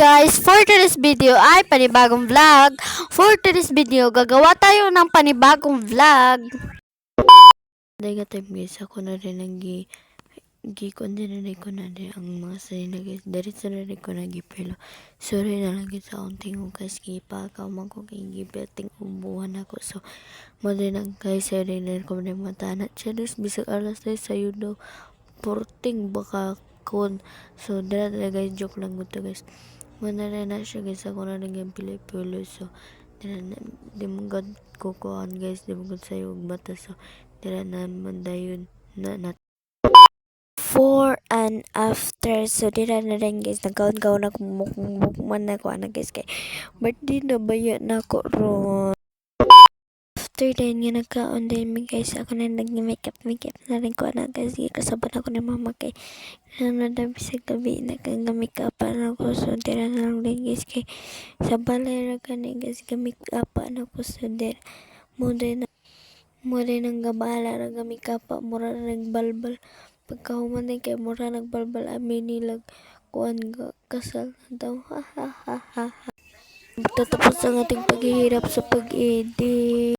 guys, for today's video ay panibagong vlog. For today's video, gagawa tayo ng panibagong vlog. Daga time guys, ako na rin gi-consider ko na rin ang mga sarili guys. Diretso na rin ko nagipelo. Sorry na lang guys sa unting guys, kipakaw man ko kay gibeting ubuhan ako. So, mo din ang guys, sorry na ko na matana. Charis, bisag alas tayo sa daw. Porting baka kon. So, dala guys, joke lang ko to guys. Manala na siya guys, ako na naging pili-pili. So, di mo gad kukuhan guys, di mo gad sa'yo mata. So, dila naman dayon na before and after. So, dila na rin guys, nagkaon-kaon na kumukman na ko na guys. Kay, birthday na baya na ko ron. After then, nga nagkaon din mi guys, ako na nag-makeup na rin ko na guys. Kasaban ako ni mama kay nadabi sa gabi nag-makeupan ako. So, dira na lang din guys kay sa balay ra ka ni guys gamikapan ako. So, dira mo din ang gabala na gamikapa mura na nagbalbal pagkahuman din kay mura nagbalbal amin nilag kuan kasal na daw. Ha ha ha ha. Tatapos ang ating paghihirap sa pag-edit.